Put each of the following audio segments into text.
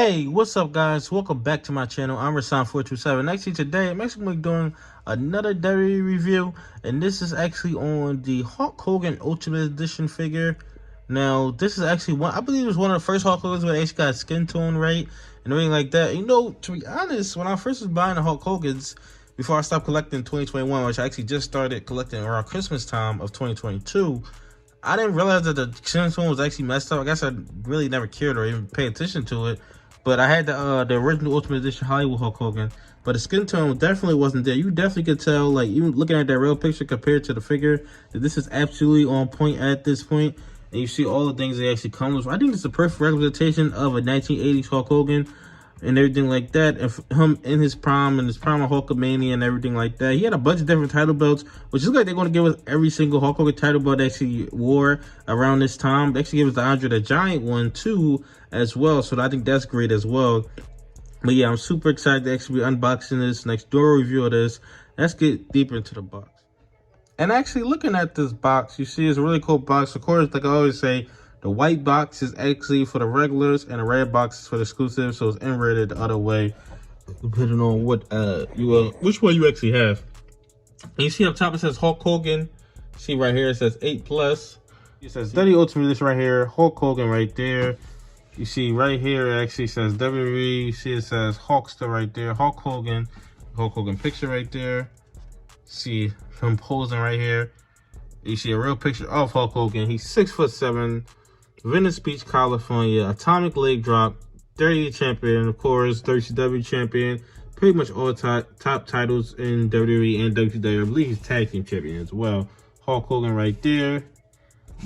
Hey, what's up, guys? Welcome back to my channel. I'm Rasan427. Actually, today I'm actually going to be doing another WWE review, and this is actually on the Hulk Hogan Ultimate Edition figure. Now, this is actually one, I believe it was one of the first Hulk Hogan's where they actually got skin tone right and everything like that. You know, to be honest, when I first was buying the Hulk Hogan's, before I stopped collecting in 2021, which I actually just started collecting around Christmas time of 2022, I didn't realize that the skin tone was actually messed up. I guess I really never cared or even paid attention to it. But I had the original Ultimate Edition Hollywood Hulk Hogan, but the skin tone definitely wasn't there. You definitely could tell, like, even looking at that real picture compared to the figure, that this is absolutely on point at this point. And you see all the things that actually come with. I think it's a perfect representation of a 1980s Hulk Hogan and everything like that, and him in his prime and his prime of Hulkamania and everything like that. He had a bunch of different title belts, which is like they're going to give us every single Hulk Hogan title belt that he wore around this time. They actually give us the Andre the Giant one too as well, so I think that's great as well. But yeah, I'm super excited to actually be unboxing this next door review of this. Let's get deeper into the box. And actually looking at this box, you see it's a really cool box. Of course, like I always say, the white box is actually for the regulars and the red box is for the exclusive, so it's inverted the other way, depending on what which one you actually have. And you see up top it says Hulk Hogan. See right here it says 8+. It says WWE Ultimate Edition right here, Hulk Hogan right there. You see right here it actually says WWE. You see it says Hulkster right there, Hulk Hogan picture right there. See him posing right here. You see a real picture of Hulk Hogan. He's 6'7". Venice Beach, California, atomic leg drop, 38 champion, of course, WCW champion, pretty much all top titles in WWE and WCW. I believe he's tag team champion as well. Hulk Hogan right there.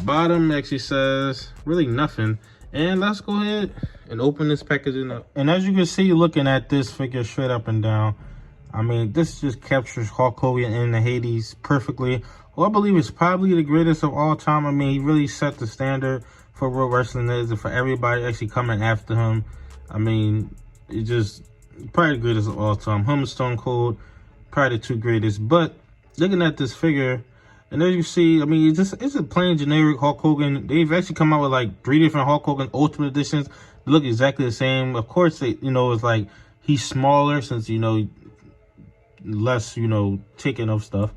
Bottom actually says really nothing. And let's go ahead and open this packaging up. And as you can see, looking at this figure straight up and down, I mean, this just captures Hulk Hogan in the Hades perfectly. Well, I believe it's probably the greatest of all time. I mean, he really set the standard for real wrestling is and for everybody actually coming after him. I mean, it's just probably the greatest of all time. Him and Stone Cold, probably the two greatest. But looking at this figure, and as you see, I mean, it's a plain generic Hulk Hogan. They've actually come out with like 3 different Hulk Hogan Ultimate Editions. They look exactly the same. Of course, they, you know, it's like he's smaller since, you know, less, you know, taking of stuff.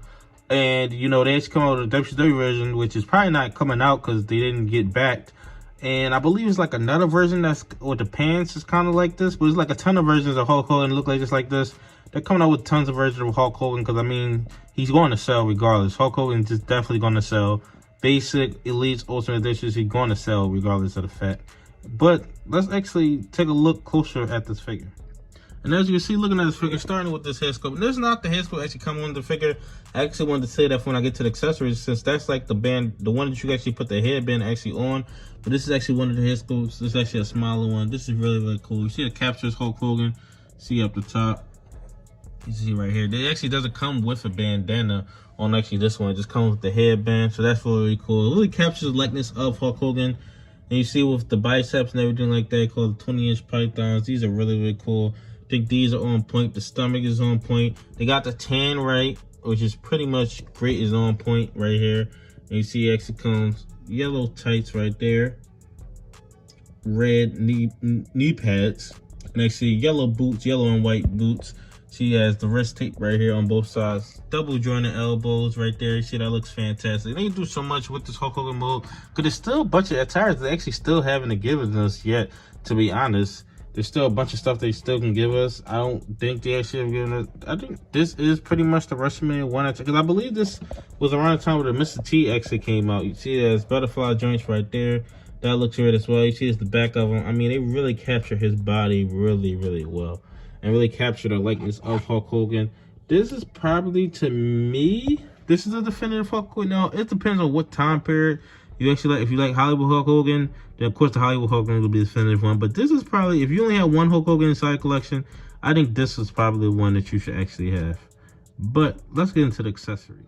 And, you know, they actually come out with a WCW version, which is probably not coming out because they didn't get backed. And I believe it's like another version that's with the pants is kind of like this. But it's like a ton of versions of Hulk Hogan look like just like this. They're coming out with tons of versions of Hulk Hogan because, I mean, he's going to sell regardless. Hulk Hogan is just definitely going to sell. Basic, Elites, Ultimate Editions, he's going to sell regardless of the fact. But let's actually take a look closer at this figure. And as you can see, looking at this figure, starting with this head sculpt. And this is not the head sculpt actually coming on the figure. I actually wanted to say that when I get to the accessories, since that's like the band, the one that you actually put the headband actually on. But this is actually one of the head sculpts. This is actually a smaller one. This is really, really cool. You see it captures Hulk Hogan. See up the top. You see right here. It actually doesn't come with a bandana on actually this one. It just comes with the headband. So that's really, really cool. It really captures the likeness of Hulk Hogan. And you see with the biceps and everything like that, called 20-inch pythons. These are really, really cool. I think these are on point. The stomach is on point. They got the tan right, which is pretty much great, is on point right here. And you see it actually comes yellow tights right there. Red knee pads. And actually yellow boots, yellow and white boots. She has the wrist tape right here on both sides. Double jointed elbows right there. You see, that looks fantastic. They do so much with this Hulk Hogan mold. Because there's still a bunch of attires they actually still haven't given us yet, to be honest. There's still a bunch of stuff they still can give us. I don't think they actually have given us. I think this is pretty much the WrestleMania 1. Because I believe this was around the time where the Mr. T actually came out. You see there's butterfly joints right there. That looks great as well. You see it's the back of him. I mean, they really capture his body really, really well. And really capture the likeness of Hulk Hogan. This is probably, to me, this is a definitive Hulk Hogan. Now, it depends on what time period you actually like. If you like Hollywood Hulk Hogan, then of course the Hollywood Hulk Hogan will be the definitive one. But this is probably, if you only have one Hulk Hogan inside collection, I think this is probably the one that you should actually have. But let's get into the accessories.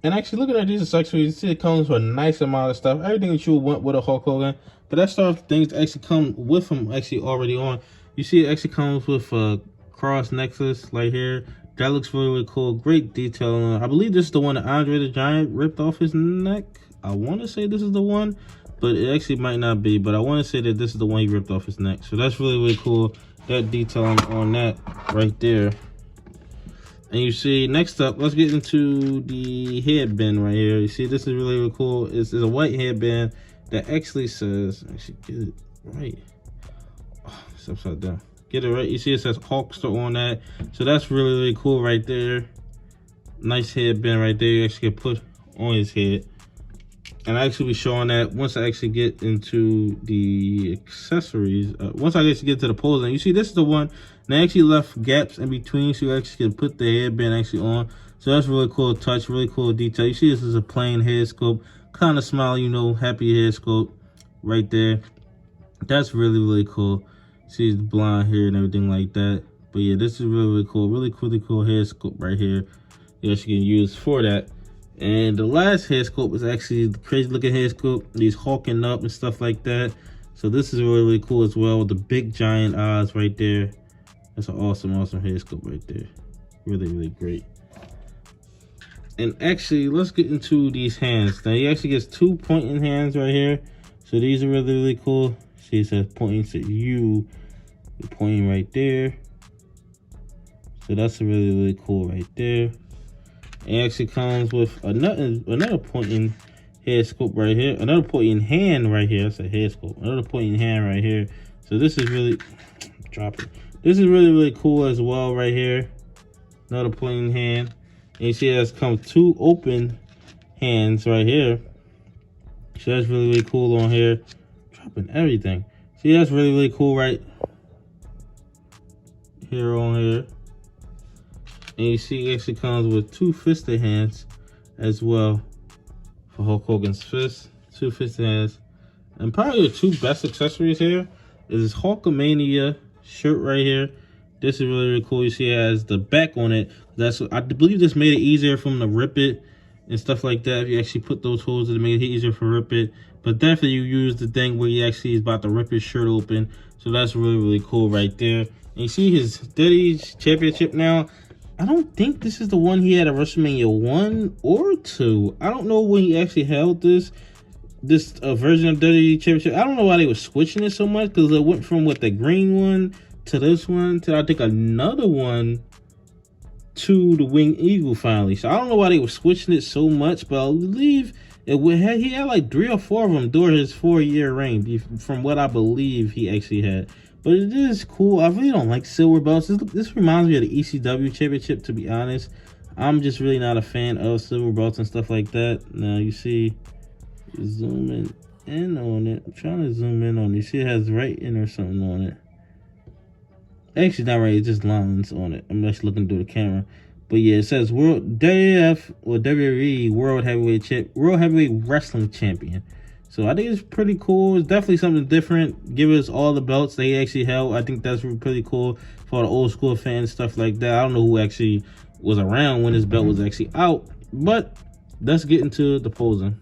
And actually looking at these accessories, you see it comes with a nice amount of stuff. Everything that you would want with a Hulk Hogan. But let's start with things that actually come with them actually already on. You see it actually comes with a cross necklace right here. That looks really, really cool. Great detail on it. I believe this is the one that Andre the Giant ripped off his neck. I want to say this is the one, but it actually might not be. But I want to say that this is the one he ripped off his neck. So that's really, really cool. That detail on that right there. And you see, next up, let's get into the headband right here. You see, this is really, really cool. It's a white headband that actually says, I should get it right. Oh, it's upside down. Get it right. You see it says Hulkster on that. So that's really, really cool right there. Nice headband right there. You actually can put on his head. And I actually be showing that once I actually get into the accessories. Once I actually get to the posing. You see, this is the one. And they actually left gaps in between so you actually can put the headband actually on. So that's really cool touch, really cool detail. You see this is a plain head sculpt. Kind of smile, you know, happy head sculpt right there. That's really, really cool. See the blonde hair and everything like that. But yeah, this is really, really cool. Really cool hair sculpt right here. You actually can use for that. And the last hair sculpt is actually the crazy looking hair sculpt. These hulking up and stuff like that. So this is really, really cool as well with the big giant eyes right there. That's an awesome, awesome hair sculpt right there. Really, really great. And actually, let's get into these hands. Now, he actually gets 2 pointing hands right here. So these are really, really cool. See, it says pointing to you. You're pointing right there. So that's really, really cool right there. It actually comes with another pointing head sculpt right here. Another pointing hand right here. That's a head sculpt. Another pointing hand right here. So this is really, drop it. This is really, really cool as well right here. Another pointing hand. And you see it has come 2 open hands right here. So that's really, really cool on here. Dropping everything. See, that's really, really cool right here on here. And you see it actually comes with 2 fisted hands as well for Hulk Hogan's fist. 2 fisted hands. And probably the 2 best accessories here is this Hulkamania shirt right here. This is really, really cool. You see it has the back on it. I believe this made it easier for him to rip it and stuff like that. If you actually put those holes in it, made it easier for rip it. But definitely you use the thing where he actually is about to rip his shirt open. So that's really, really cool right there. And you see his Daddy Championship now. I don't think this is the one he had at WrestleMania 1 or 2. I don't know when he actually held this version of WWE Championship. I don't know why they were switching it so much, because it went from the green one to this one to I think another one to the Winged Eagle finally. So I don't know why they were switching it so much, but I believe he had like 3 or 4 of them during his 4-year reign, from what I believe he actually had. But it is cool. I really don't like silver belts. This reminds me of the ECW Championship, to be honest. I'm just really not a fan of silver belts and stuff like that. Now, you see, zooming in on it. I'm trying to zoom in on it. You see it has writing or something on it. Actually, not right. It's just lines on it. I'm just looking through the camera. But yeah, it says WWE World Heavyweight Wrestling Champion. So I think it's pretty cool. It's definitely something different. Give us all the belts they actually held. I think that's pretty cool for the old school fans, stuff like that. I don't know who actually was around when this belt was actually out. But let's get into the posing.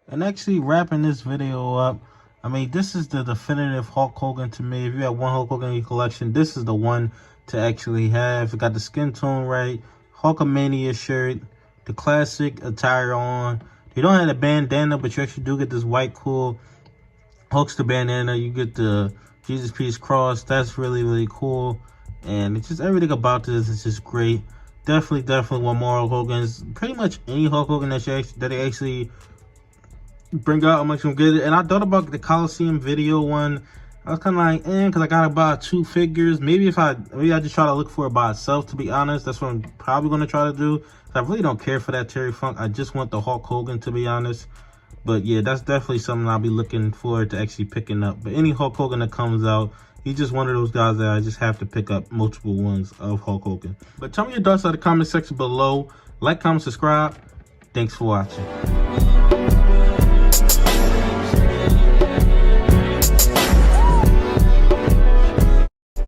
And actually wrapping this video up, I mean, this is the definitive Hulk Hogan to me. If you have one Hulk Hogan in your collection, this is the one to actually have. It got the skin tone right, Hulkamania shirt, the classic attire on. You don't have the bandana, but you actually do get this white cool Hulkster bandana. You get Jesus Peace Cross. That's really, really cool. And it's just everything about this is just great. Definitely want more Hulk Hogan's. Pretty much any Hulk Hogan that they actually bring out, I'm actually gonna get it. And I thought about the Coliseum video one. I was kind of like, because I gotta buy 2 figures. Maybe I just try to look for it by itself, to be honest. That's what I'm probably gonna try to do. I really don't care for that Terry Funk. I just want the Hulk Hogan, to be honest. But yeah, that's definitely something I'll be looking forward to actually picking up. But any Hulk Hogan that comes out, he's just one of those guys that I just have to pick up multiple ones of Hulk Hogan. But tell me your thoughts in the comment section below. Like, comment, subscribe. Thanks for watching.